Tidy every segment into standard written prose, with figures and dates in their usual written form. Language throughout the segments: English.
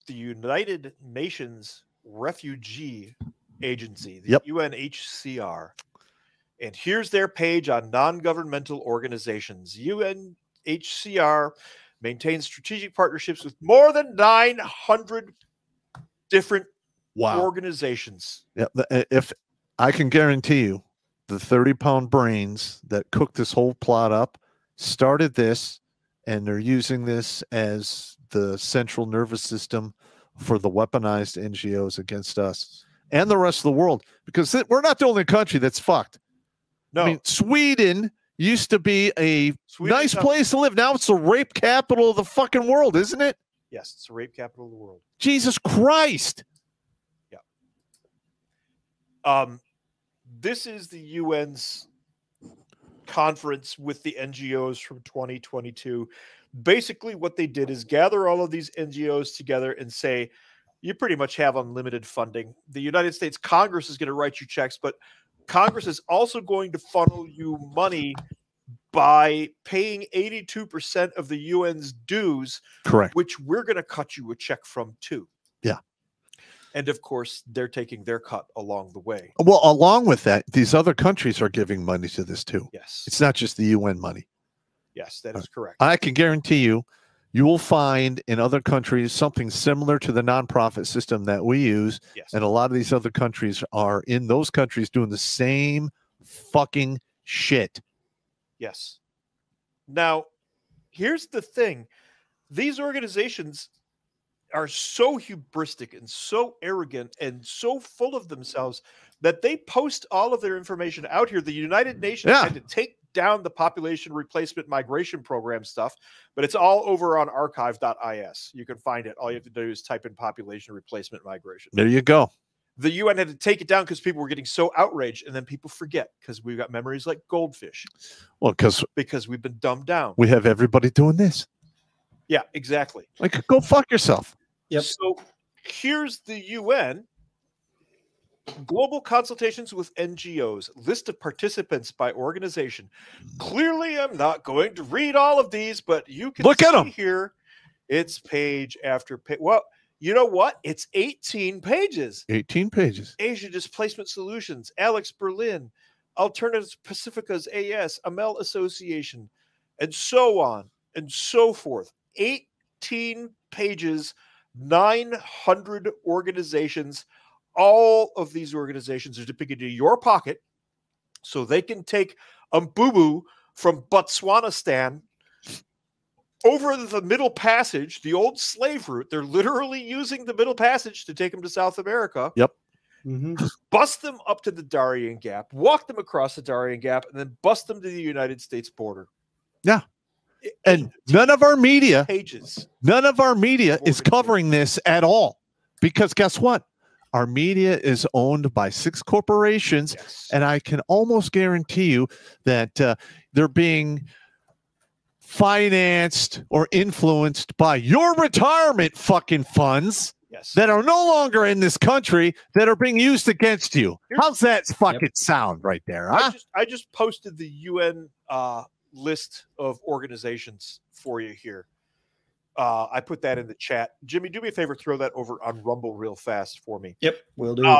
the United Nations Refugee Agency, the Yep. UNHCR. And here's their page on non-governmental organizations. UNHCR maintains strategic partnerships with more than 900 different organizations. Yeah, if I can guarantee you, the 30-pound brains that cooked this whole plot up started this, and they're using this as the central nervous system for the weaponized NGOs against us and the rest of the world, because we're not the only country that's fucked. No. I mean, Sweden used to be a nice place to live. Now it's the rape capital of the fucking world, isn't it? Yes, it's the rape capital of the world. Jesus Christ. Yeah. This is the UN's conference with the NGOs from 2022. Basically, what they did is gather all of these NGOs together and say, you pretty much have unlimited funding. The United States Congress is going to write you checks, but Congress is also going to funnel you money by paying 82% of the UN's dues, correct, which we're going to cut you a check from too. Yeah. And of course, they're taking their cut along the way. Well, along with that, these other countries are giving money to this too. Yes. It's not just the UN money. Yes, that is correct. I can guarantee you will find in other countries something similar to the nonprofit system that we use. Yes. And a lot of these other countries are in those countries doing the same fucking shit. Yes. Now, here's the thing. These organizations are so hubristic and so arrogant and so full of themselves that they post all of their information out here. The United Nations had to take down the population replacement migration program stuff, but it's all over on archive.is. You can find it. All you have to do is type in population replacement migration. There you go. The UN had to take it down because people were getting so outraged, and then people forget because we've got memories like goldfish. Well, because we've been dumbed down. We have everybody doing this. Yeah, exactly. Like, go fuck yourself. Yep. So here's the UN. Global consultations with NGOs. List of participants by organization. Clearly, I'm not going to read all of these, but you can look see at them here. It's page after page. Well, you know what? It's 18 pages. 18 pages. Asia Displacement Solutions, Alex Berlin, Alternatives Pacificas AS, Amel Association, and so on and so forth. 18 pages, 900 organizations. All of these organizations are depicted in your pocket so they can take Mbubu from Botswanistan over the Middle Passage, the old slave route. They're literally using the Middle Passage to take them to South America. Yep. Bust them up to the Darien Gap, walk them across the Darien Gap, and then bust them to the United States border. Yeah. And none of our media is covering this at all. Because guess what? Our media is owned by 6 corporations, and I can almost guarantee you that they're being financed or influenced by your retirement fucking funds that are no longer in this country that are being used against you. How's that fucking sound right there? Huh? I just posted the UN list of organizations for you here. I put that in the chat. Jimmy, do me a favor, throw that over on Rumble real fast for me. Yep, will do.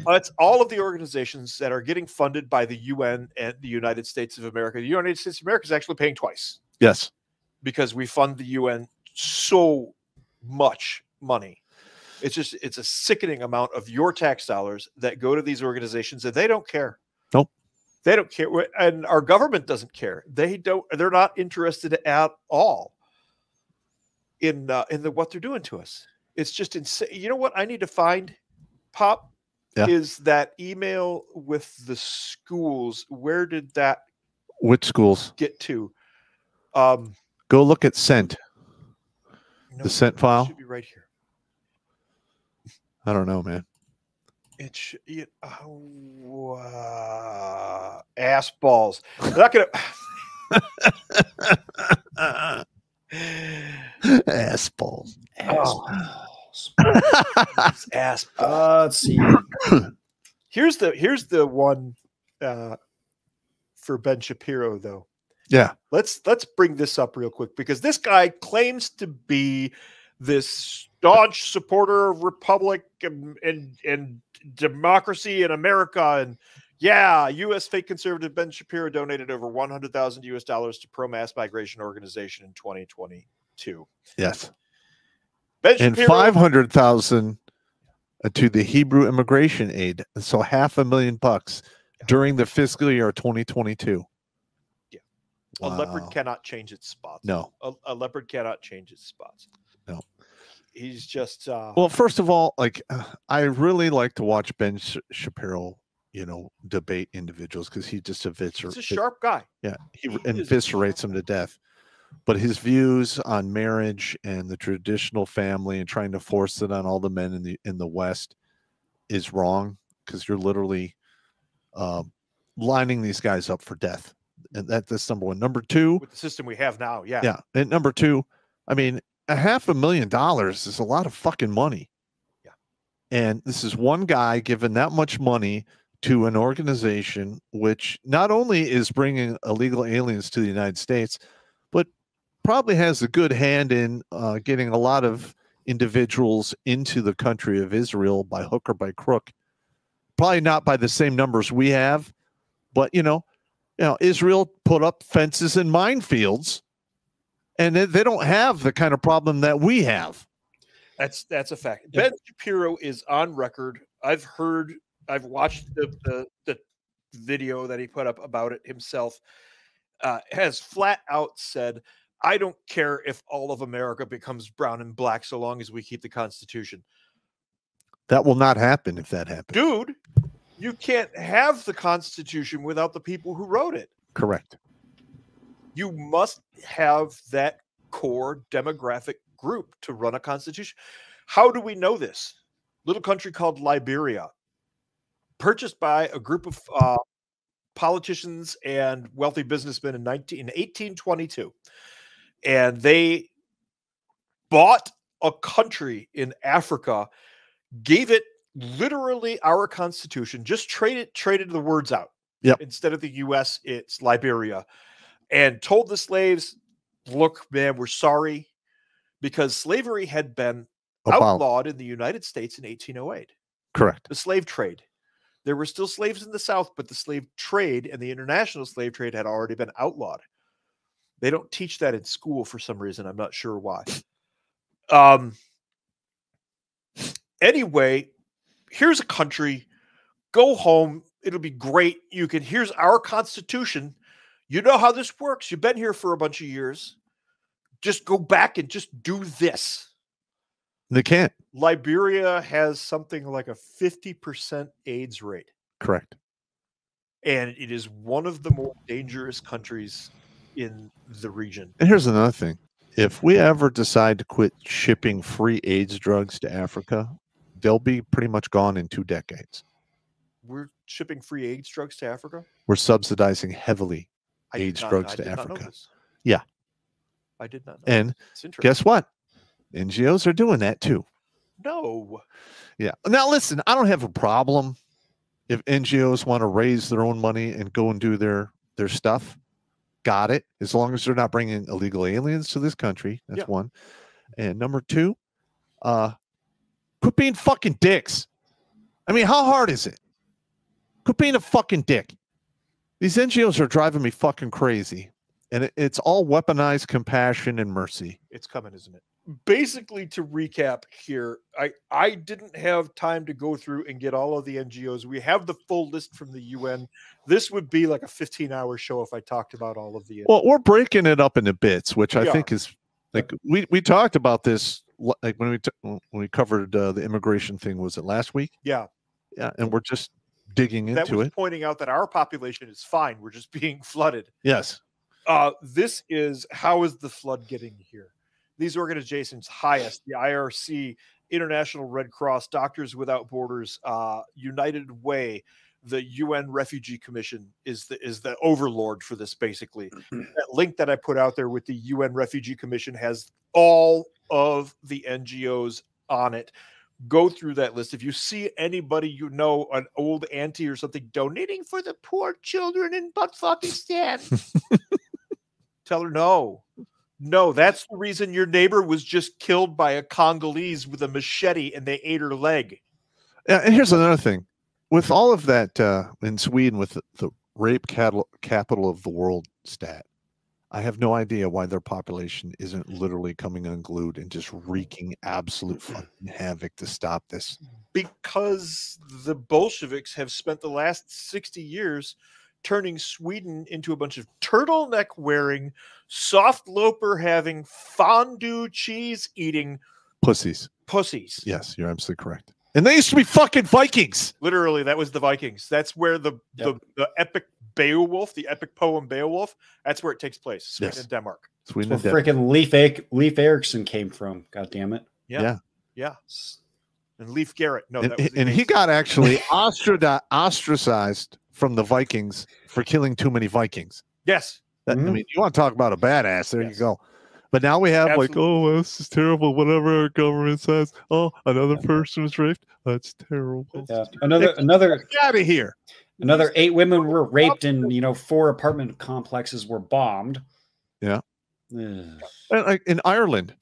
It's all of the organizations that are getting funded by the UN and the United States of America. The United States of America is actually paying twice. Yes. Because we fund the UN so much money. It's a sickening amount of your tax dollars that go to these organizations, and they don't care. Nope. They don't care. And our government doesn't care. They're not interested at all in what they're doing to us. It's just insane. You know what I need to find, Pop? Yeah. Is that email with the schools. Where did that Which schools get to? Go look at sent. The sent file should be right here. I don't know, man. It should, ass balls. I'm not gonna ass balls. Ass balls. Let's see. Here's the one for Ben Shapiro, though. Yeah. Let's bring this up real quick because this guy claims to be this staunch supporter of republic and democracy in America. And yeah, U.S. fake conservative Ben Shapiro donated over $100,000 to pro-mass migration organization in 2022. Yes. Ben And Shapiro, 500,000 to the Hebrew immigration aid. So $500,000 during the fiscal year 2022. Yeah. Wow. A leopard cannot change its spots. No. A leopard cannot change its spots. No. He's just well, first of all, like I really like to watch Ben Shapiro, debate individuals because he just he's a sharp guy. Yeah, he eviscerates them to death. But his views on marriage and the traditional family and trying to force it on all the men in the West is wrong, because you're literally lining these guys up for death. And that's number one. Number two, with the system we have now, yeah. Yeah. And number two, I mean, $500,000 is a lot of fucking money. Yeah. And this is one guy giving that much money to an organization which not only is bringing illegal aliens to the United States, but probably has a good hand in getting a lot of individuals into the country of Israel by hook or by crook. Probably not by the same numbers we have, but Israel put up fences and minefields, and they don't have the kind of problem that we have. That's a fact. Ben Shapiro is on record. I've watched the video that he put up about it himself. Has flat out said, I don't care if all of America becomes brown and black so long as we keep the Constitution. That will not happen if that happens. Dude, you can't have the Constitution without the people who wrote it. Correct. You must have that core demographic group to run a constitution. How do we know this? Little country called Liberia, purchased by a group of politicians and wealthy businessmen in 1822. And they bought a country in Africa, gave it literally our constitution, just traded the words out. Yep. Instead of the U.S., it's Liberia. And told the slaves, look, man, we're sorry, because slavery had been outlawed in the United States in 1808. Correct. The slave trade. There were still slaves in the South, but the slave trade and the international slave trade had already been outlawed. They don't teach that in school for some reason. I'm not sure why. Anyway, here's a country. Go home. It'll be great. Here's our Constitution. You know how this works. You've been here for a bunch of years. Just go back and just do this. They can't. Liberia has something like a 50% AIDS rate. Correct. And it is one of the more dangerous countries in the region. And here's another thing. If we ever decide to quit shipping free AIDS drugs to Africa, they'll be pretty much gone in 2 decades. We're shipping free AIDS drugs to Africa? We're subsidizing heavily AIDS drugs to Africa. Yeah. I did not know. And guess what? NGOs are doing that too. No. Yeah. Now, listen, I don't have a problem if NGOs want to raise their own money and go and do their stuff. Got it. As long as they're not bringing illegal aliens to this country. That's one. And number two, quit being fucking dicks. I mean, how hard is it? Quit being a fucking dick. These NGOs are driving me fucking crazy. And it's all weaponized compassion and mercy. It's coming, isn't it? Basically, to recap here, I didn't have time to go through and get all of the NGOs. We have the full list from the UN. This would be like a 15-hour show if I talked about all of the NGOs. Well, we're breaking it up into bits, which I think is like we talked about this like when we covered the immigration thing. Was it last week? Yeah. Yeah, and we're just digging into it. Pointing out that our population is fine. We're just being flooded. Yes. This is how is the flood getting here? These organizations, highest, the IRC, International Red Cross, Doctors Without Borders, United Way, the UN Refugee Commission is the overlord for this, basically. That link that I put out there with the UN Refugee Commission has all of the NGOs on it. Go through that list. If you see anybody you know, an old auntie or something, donating for the poor children in Buttfuckistan, tell her no. No, that's the reason your neighbor was just killed by a Congolese with a machete and they ate her leg. And here's another thing. With all of that in Sweden, with the rape capital of the world stat, I have no idea why their population isn't literally coming unglued and just wreaking absolute fucking havoc to stop this. Because the Bolsheviks have spent the last 60 years turning Sweden into a bunch of turtleneck wearing, soft loper having, fondue cheese eating pussies. Yes, you're absolutely correct. And they used to be fucking Vikings. Literally, that was the Vikings. That's where the epic Beowulf, the epic poem Beowulf, that's where it takes place. Sweden and Denmark. Sweden and Denmark. Freaking Leif Erikson came from. God damn it. Yeah. And Leif Garrett. No, and he got actually ostracized from the Vikings for killing too many Vikings. Yes. I mean, you want to talk about a badass? There you go. But now we have like, oh, well, this is terrible. Whatever our government says. Oh, another person was raped. That's terrible. Yeah. Another get out of here. Another 8 women were raped, and 4 apartment complexes were bombed. Yeah. And, like, in Ireland,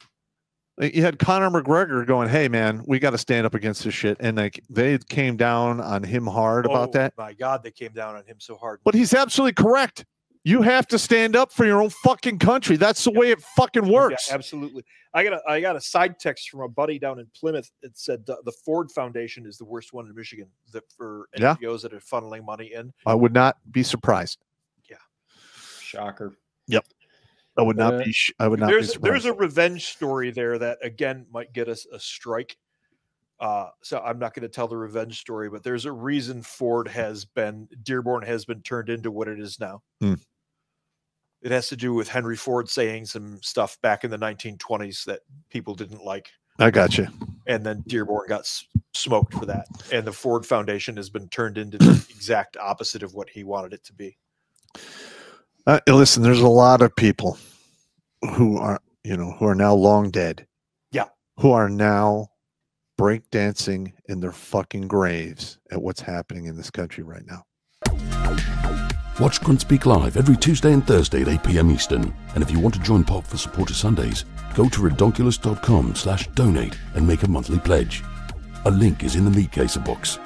you had Conor McGregor going, "Hey, man, we got to stand up against this shit," and like they came down on him hard about that. My God, they came down on him so hard. But he's absolutely correct. You have to stand up for your own fucking country. That's the way it fucking works. Yeah, absolutely. I got a side text from a buddy down in Plymouth. It said the Ford Foundation is the worst one in Michigan for NGOs that are funneling money in. I would not be surprised. Yeah. Shocker. Yep. I would not be. I would not be surprised. There's a revenge story there that again might get us a strike. So I'm not going to tell the revenge story, but there's a reason Dearborn has been turned into what it is now. It has to do with Henry Ford saying some stuff back in the 1920s that people didn't like. I got you. And then Dearborn got smoked for that. And the Ford Foundation has been turned into the exact opposite of what he wanted it to be. Listen, there's a lot of people who are now long dead. Yeah. Who are now breakdancing in their fucking graves at what's happening in this country right now. Watch Grunt Speak live every Tuesday and Thursday at 8 p.m. Eastern. And if you want to join Pop for Supporter Sundays, go to redonkulous.com/donate and make a monthly pledge. A link is in the meat caser box.